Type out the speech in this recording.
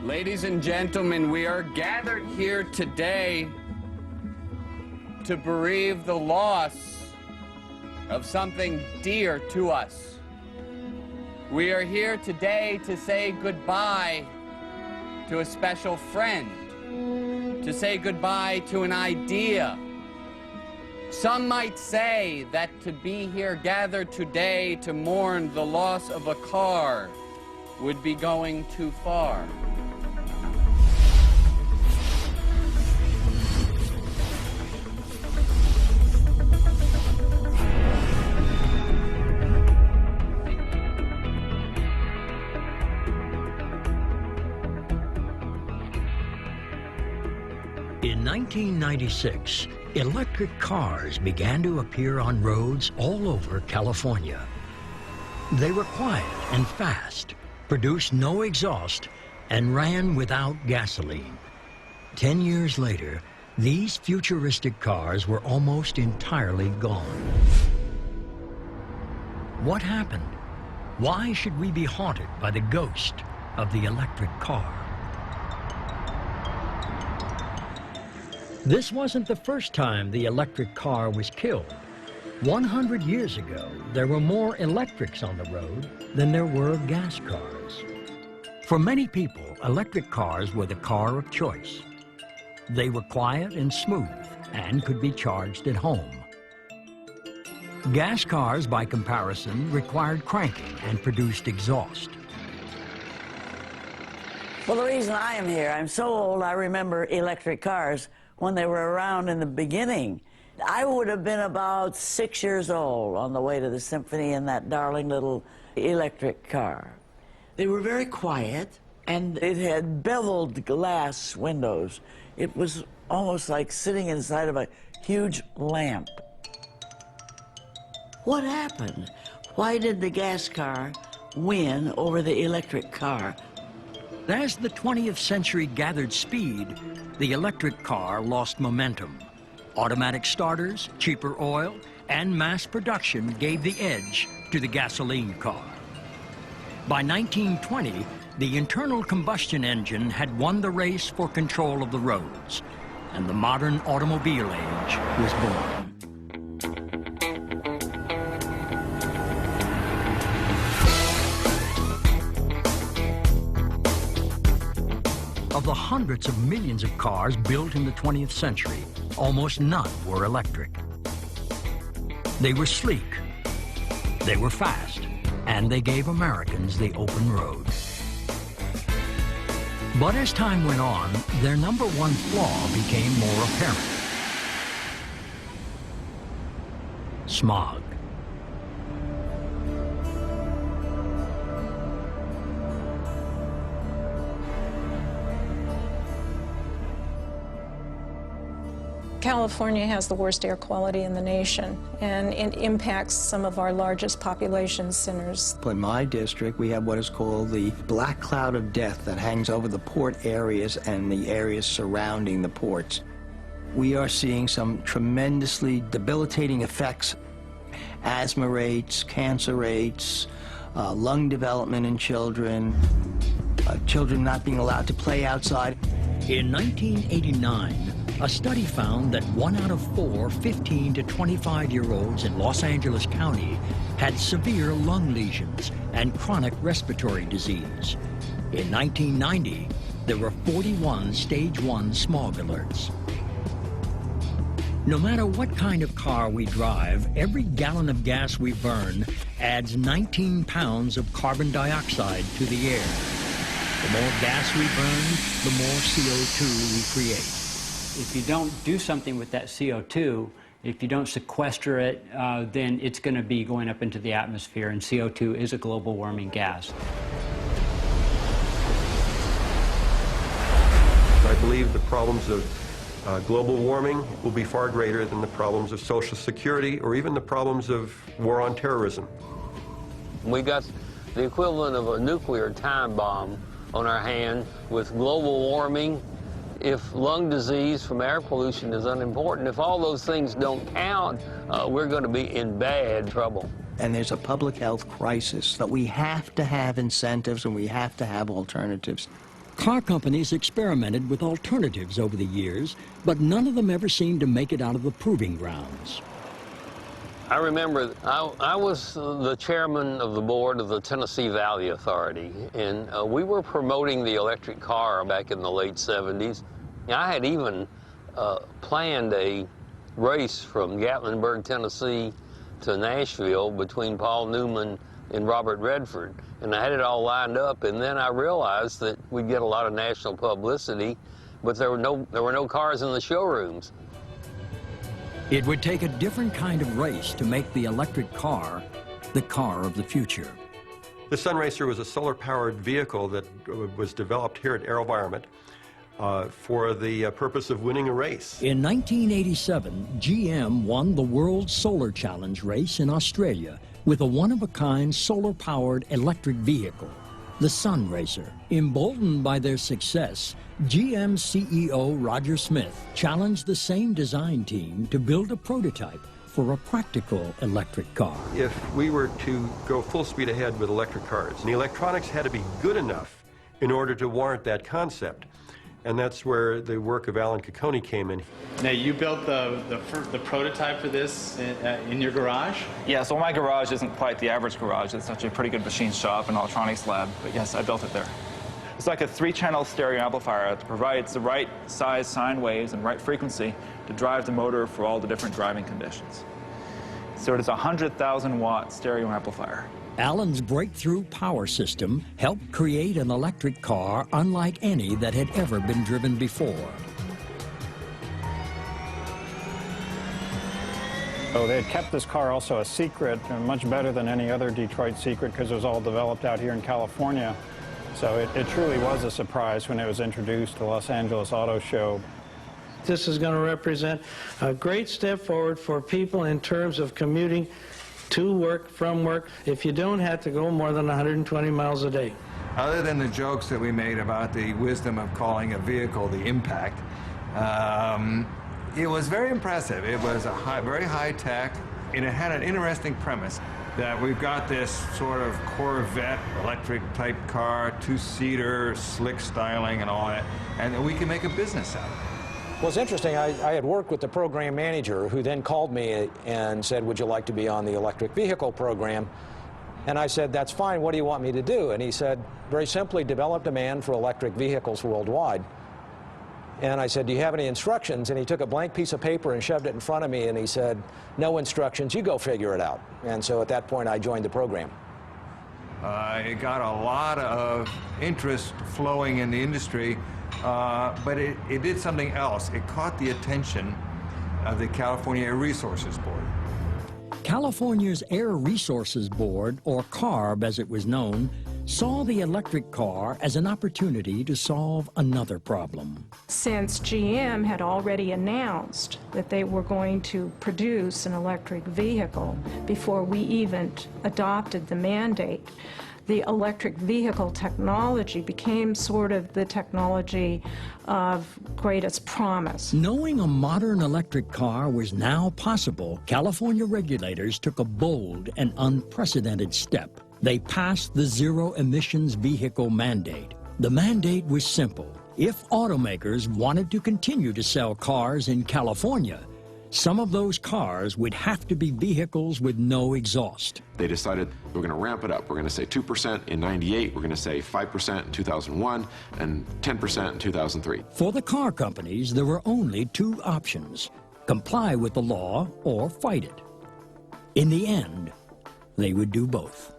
Ladies and gentlemen, we are gathered here today to bereave the loss of something dear to us. We are here today to say goodbye to a special friend, to say goodbye to an idea. Some might say that to be here gathered today to mourn the loss of a car would be going too far. In 1996, electric cars began to appear on roads all over California. They were quiet and fast, produced no exhaust, and ran without gasoline. 10 years later, these futuristic cars were almost entirely gone. What happened? Why should we be haunted by the ghost of the electric car? This wasn't the first time the electric car was killed. 100 years ago, there were more electrics on the road than there were gas cars. For many people, electric cars were the car of choice. They were quiet and smooth and could be charged at home. Gas cars, by comparison, required cranking and produced exhaust. Well, the reason I am here, I'm so old I remember electric cars when they were around in the beginning. I would have been about 6 years old on the way to the symphony in that darling little electric car. They were very quiet, and it had beveled glass windows. It was almost like sitting inside of a huge lamp. What happened? Why did the gas car win over the electric car? As the 20th century gathered speed, the electric car lost momentum. Automatic starters, cheaper oil, and mass production gave the edge to the gasoline car. By 1920, the internal combustion engine had won the race for control of the roads, and the modern automobile age was born. Of the hundreds of millions of cars built in the 20th century, almost none were electric. They were sleek, they were fast, and they gave Americans the open road. But as time went on, their number one flaw became more apparent. Smog. California has the worst air quality in the nation, and it impacts some of our largest population centers. In my district, we have what is called the black cloud of death that hangs over the port areas and the areas surrounding the ports. We are seeing some tremendously debilitating effects: asthma rates, cancer rates, lung development in children, children not being allowed to play outside. In 1989, a study found that 1 out of 4 15 to 25-year-olds in Los Angeles County had severe lung lesions and chronic respiratory disease. In 1990, there were 41 stage 1 smog alerts. No matter what kind of car we drive, every gallon of gas we burn adds 19 pounds of carbon dioxide to the air. The more gas we burn, the more CO2 we create. If you don't do something with that CO2, if you don't sequester it, then it's going to be going up into the atmosphere, and CO2 is a global warming gas. I believe the problems of global warming will be far greater than the problems of social security or even the problems of war on terrorism. We got the equivalent of a nuclear time bomb on our hand with global warming. If lung disease from air pollution is unimportant, if all those things don't count, we're going to be in bad trouble. And there's a public health crisis, that we have to have incentives and we have to have alternatives. Car companies experimented with alternatives over the years, but none of them ever seemed to make it out of the proving grounds. I remember I was the chairman of the board of the Tennessee Valley Authority, and we were promoting the electric car back in the late 70s. I had even planned a race from Gatlinburg, Tennessee to Nashville between Paul Newman and Robert Redford, and I had it all lined up, and then I realized that we'd get a lot of national publicity, but there were no cars in the showrooms. It would take a different kind of race to make the electric car the car of the future. The Sun Racer was a solar-powered vehicle that was developed here at AeroVironment for the purpose of winning a race. In 1987, GM won the World Solar Challenge race in Australia with a one-of-a-kind solar-powered electric vehicle, the Sun Racer. Emboldened by their success, GM CEO Roger Smith challenged the same design team to build a prototype for a practical electric car. If we were to go full speed ahead with electric cars, the electronics had to be good enough in order to warrant that concept. And that's where the work of Alan Cocconi came in. Now, you built the prototype for this in your garage? Yeah, so my garage isn't quite the average garage. It's actually a pretty good machine shop and electronics lab, but yes, I built it there. It's like a 3-channel stereo amplifier that provides the right size sine waves and right frequency to drive the motor for all the different driving conditions. So it is a 100,000-watt stereo amplifier. Alan's breakthrough power system helped create an electric car unlike any that had ever been driven before. So they had kept this car also a secret, much better than any other Detroit secret, because it was all developed out here in California. So it truly was a surprise when it was introduced to the Los Angeles Auto Show. This is going to represent a great step forward for people in terms of commuting to work, from work, if you don't have to go more than 120 miles a day. Other than the jokes that we made about the wisdom of calling a vehicle the Impact, it was very impressive. It was a very high tech, and it had an interesting premise that we've got this sort of Corvette electric type car, 2-seater, slick styling and all that, and that we can make a business out of it. Well, it's interesting. I had worked with the program manager who then called me and said, would you like to be on the electric vehicle program? And I said, that's fine. What do you want me to do? And he said, very simply, develop demand for electric vehicles worldwide. And I said, do you have any instructions? And he took a blank piece of paper and shoved it in front of me, and he said, no instructions, you go figure it out. And so at that point, I joined the program. It got a lot of interest flowing in the industry. But it did something else. It caught the attention of the California Air Resources Board. California's Air Resources Board, or CARB as it was known, saw the electric car as an opportunity to solve another problem. Since GM had already announced that they were going to produce an electric vehicle before we even adopted the mandate, the electric vehicle technology became sort of the technology of greatest promise. Knowing a modern electric car was now possible, California regulators took a bold and unprecedented step. They passed the Zero Emissions Vehicle Mandate. The mandate was simple. If automakers wanted to continue to sell cars in California, some of those cars would have to be vehicles with no exhaust. They decided we're going to ramp it up. We're going to say 2% in '98, we're going to say 5% in 2001, and 10% in 2003. For the car companies, there were only 2 options: comply with the law or fight it. In the end, they would do both.